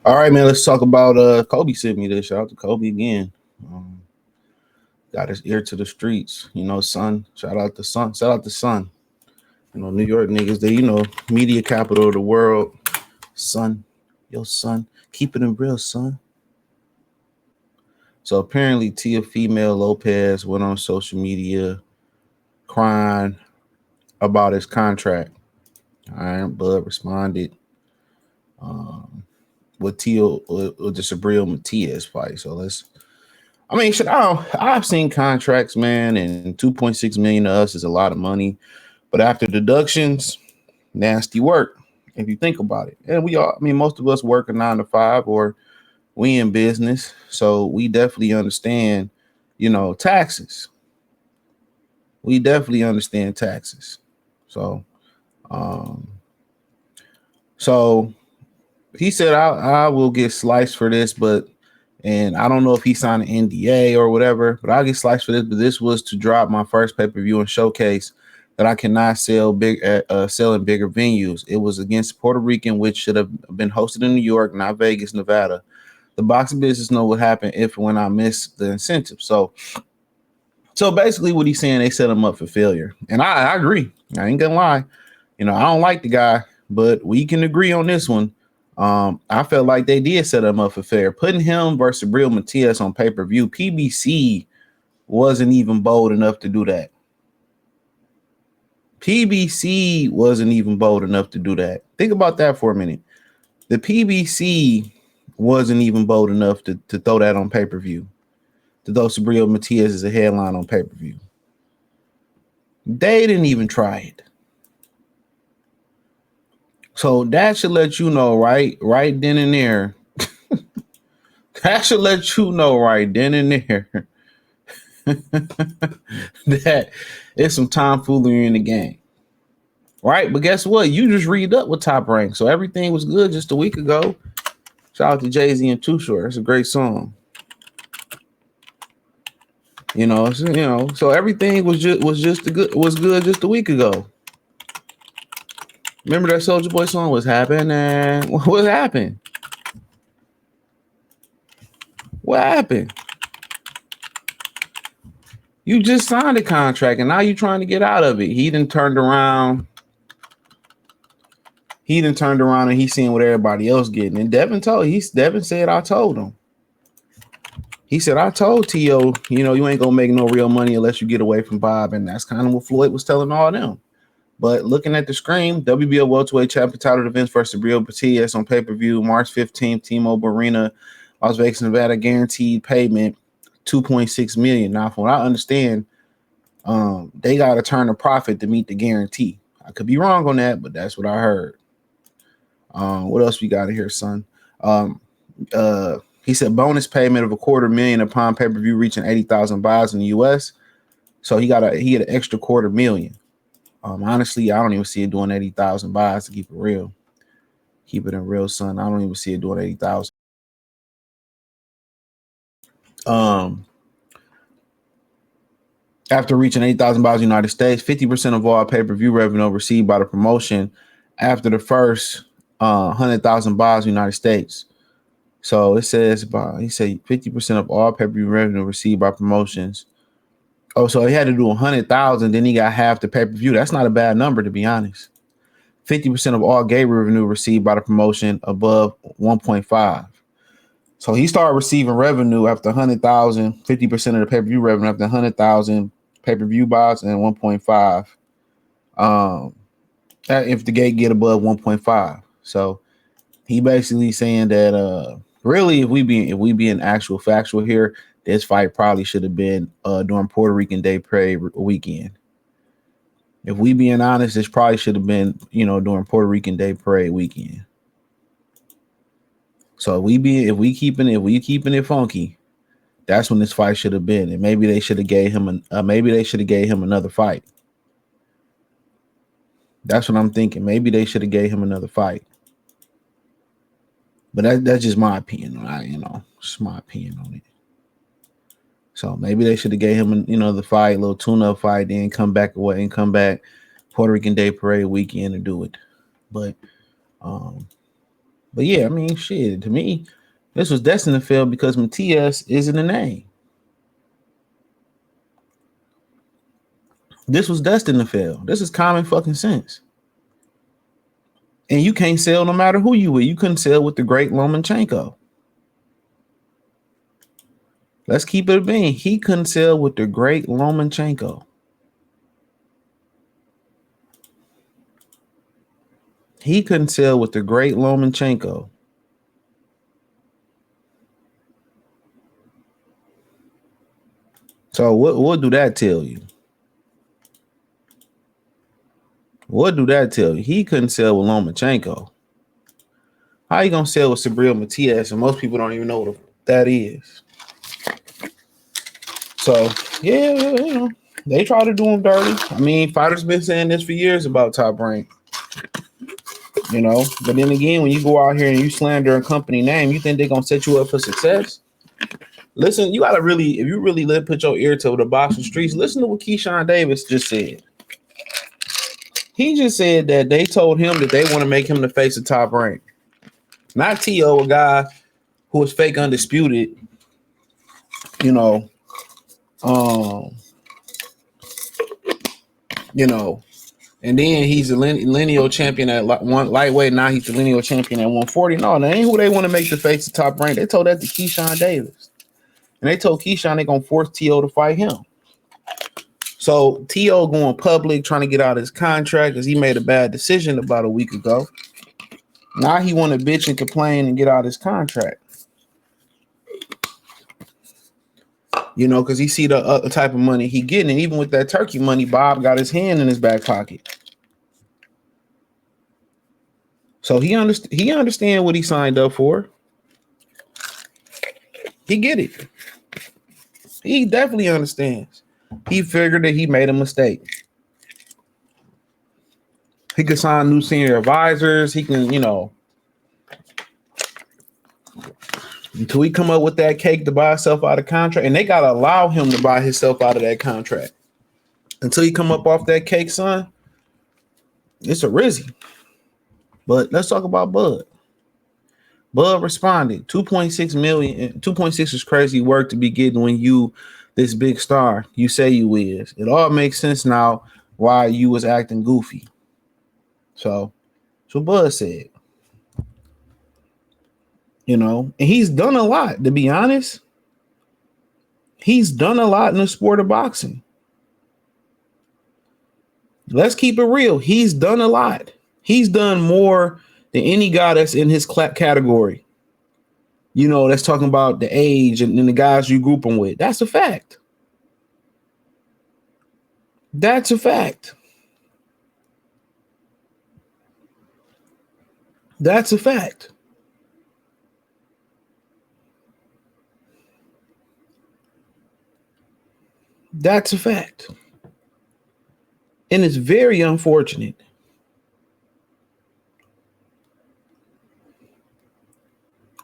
All right, man. Let's talk about Kobe sent me this. Shout out to Kobe again. Um, got his ear to the streets. Son. Shout out to Son. Shout out to Son. New York niggas. They media capital of the world. Son, yo, son, keep it in real, son. So apparently, Teofimo Lopez went on social media crying about his contract. Iron Bud responded um, with with the Subriel Matias fight. So let's. I mean, shit. I've seen contracts, man, and 2.6 million to us is a lot of money, but after deductions, nasty work. If you think about it, and we all. I mean, most of us work a 9 to 5, or we in business, so we definitely understand, taxes. We definitely understand taxes. So, um, so he said I will get sliced for this, but and I don't know if he signed an NDA or whatever, but I'll get sliced for this. But this was to drop my first pay per view and showcase that I cannot sell in bigger venues. It was against Puerto Rican, which should have been hosted in New York, not Vegas, Nevada. The boxing business know what happened if when I miss the incentive. So basically, what he's saying, they set him up for failure, and I agree. I ain't gonna lie. I don't like the guy, but we can agree on this one. I felt like they did set him up for failure. Putting him versus Real Matias on pay per view, PBC wasn't even bold enough to do that. PBC wasn't even bold enough to do that. Think about that for a minute. The PBC wasn't even bold enough to throw that on pay per view. To throw Subriel Matias as a headline on pay per view. They didn't even try it. So that should let you know, right then and there. That should let you know right then and there that it's some tomfoolery in the game. Right? But guess what? You just read up with Top Rank. So everything was good just a week ago. Shout out to Jay-Z and Too Short. It's a great song. So everything was good just a week ago. Remember that Soulja Boy song? What's happening? What happened? What happened? You just signed a contract and now you're trying to get out of it. He then turned around. And he's seeing what everybody else getting. And Devin said, I told him. He said, I told T.O., you ain't gonna make no real money unless you get away from Bob. And that's kind of what Floyd was telling all them. But looking at the screen, WBO welterweight champion title defense versus Real Matias on pay-per-view March 15th, T-Mobile Arena, Las Vegas, Nevada, guaranteed payment, 2.6 million. Now, from what I understand, they got to turn a profit to meet the guarantee. I could be wrong on that, but that's what I heard. What else we got in here, son? He said bonus payment of $250,000 upon pay-per-view reaching 80,000 buys in the U.S. So he had an extra $250,000. Honestly, I don't even see it doing 80,000 buys to keep it real. Keep it in real, son. I don't even see it doing 80,000. After reaching 8,000 buys in the United States, 50% of all pay-per-view revenue received by the promotion after the first 100,000 buys in the United States. So it says he said 50% of all pay-per-view revenue received by promotions. Oh, so he had to do 100,000, then he got half the pay-per-view. That's not a bad number, to be honest. 50% of all gate revenue received by the promotion above 1.5. So he started receiving revenue after 100,000, 50% of the pay-per-view revenue after 100,000 pay-per-view buys and 1.5. If the gate get above 1.5. So he basically saying that really if we be in actual factual here, this fight probably should have been during Puerto Rican Day Parade weekend. If we being honest, this probably should have been, during Puerto Rican Day Parade weekend. So if we keeping it funky, that's when this fight should have been. And maybe they should have gave him another fight. That's what I'm thinking. Maybe they should have gave him another fight. But that's just my opinion. Just my opinion on it. So maybe they should have gave him, the fight, little tune-up fight, then come back Puerto Rican Day Parade weekend and do it. But But yeah, I mean, shit. To me, this was destined to fail because Matias isn't a name. This was destined to fail. This is common fucking sense. And you can't sell no matter who you with. You couldn't sell with the great Lomachenko. Let's keep it a bean. He couldn't sell with the great Lomachenko. He couldn't sell with the great Lomachenko. So what do that tell you? What do that tell you? He couldn't sell with Lomachenko. How you gonna sell with Subriel Matias? And most people don't even know what that is. So yeah, you know, they try to do him dirty. I mean, fighters been saying this for years about Top Rank. You know, but then again, when you go out here and you slander a company name, you think they're gonna set you up for success? Listen, you gotta really, if you really put your ear to the boxing streets, listen to what Keyshawn Davis just said. He just said that they told him that they want to make him the face of Top Rank. Not T.O., a guy who was fake undisputed, you know, and then he's a lineal champion at one lightweight. Now he's the lineal champion at 140. No, that ain't who they want to make the face of Top Rank. They told that to Keyshawn Davis. And they told Keyshawn they're going to force T.O. to fight him. So T.O. going public, trying to get out of his contract because he made a bad decision about a week ago. Now he want to bitch and complain and get out of his contract. You know, because he see the type of money he getting. And even with that turkey money, Bob got his hand in his back pocket. So he understand what he signed up for. He get it. He definitely understands. He figured that he made a mistake. He could sign new senior advisors. He can, you know, until he come up with that cake to buy himself out of contract. And they got to allow him to buy himself out of that contract. Until he come up off that cake, son, it's a Rizzy. But let's talk about Bud. Bud responded, 2.6 million. 2.6 is crazy work to be getting when you this big star you say you is. It all makes sense now why you was acting goofy. So Bud said. You know, and he's done a lot, to be honest. He's done a lot in the sport of boxing. Let's keep it real. He's done a lot. He's done more than any guy that's in his category. You know, that's talking about the age and the guys you group him with. That's a fact. That's a fact. That's a fact. That's a fact. And it's very unfortunate.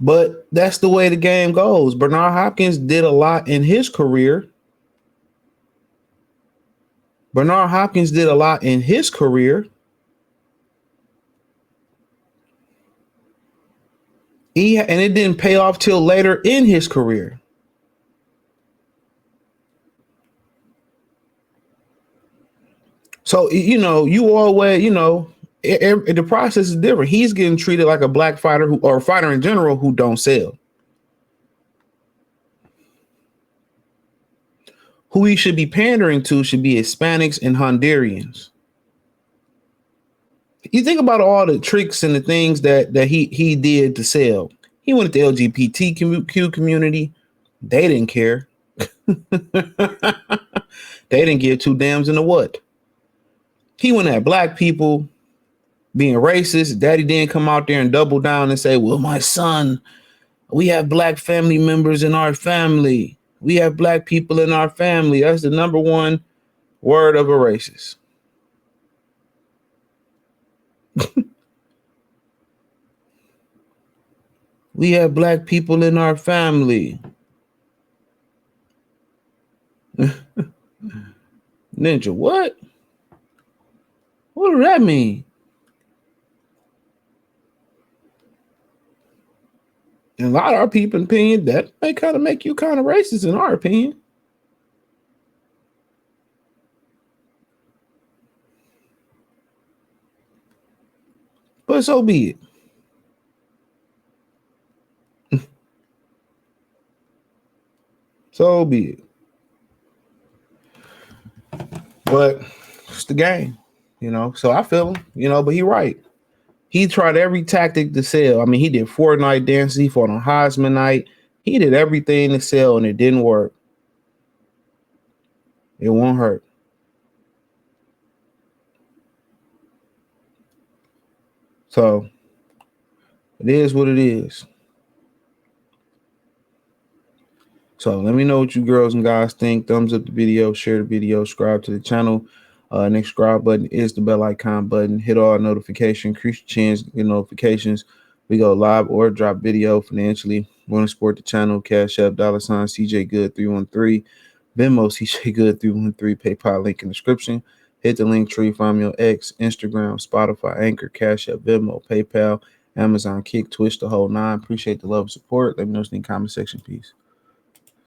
But that's the way the game goes. Bernard Hopkins did a lot in his career. And it didn't pay off till later in his career. So, you know, you always, you know, the process is different. He's getting treated like a black fighter or a fighter in general who don't sell. Who he should be pandering to should be Hispanics and Hondurans. You think about all the tricks and the things that he did to sell. He went to the LGBTQ community. They didn't care. They didn't give two damns in the what. He went at black people being racist. Daddy didn't come out there and double down and say, well, my son, we have black family members in our family. We have black people in our family. That's the number one word of a racist. We have black people in our family. Ninja, what? What does that mean? In a lot of our people's opinion, that may kind of make you kind of racist in our opinion. But so be it. So be it. But it's the game, you know. So I feel him, you know, but he right. He tried every tactic to sell. I mean, he did Fortnite dances, he fought on Heisman night. He did everything to sell and it didn't work. It won't hurt. So it is what it is. So let me know what you girls and guys think. Thumbs up the video, share the video, subscribe to the channel. Next subscribe button is the bell icon button. Hit all notifications, increase your chance to get notifications. We go live or drop video financially. Want to support the channel? Cash App, $ CJ Good 313. Venmo CJ Good 313. PayPal link in the description. Hit the link tree. Find me on X, Instagram, Spotify, Anchor, Cash App, Venmo, PayPal, Amazon, Kick, Twitch, the whole nine. Appreciate the love and support. Let me know in the comment section. Peace.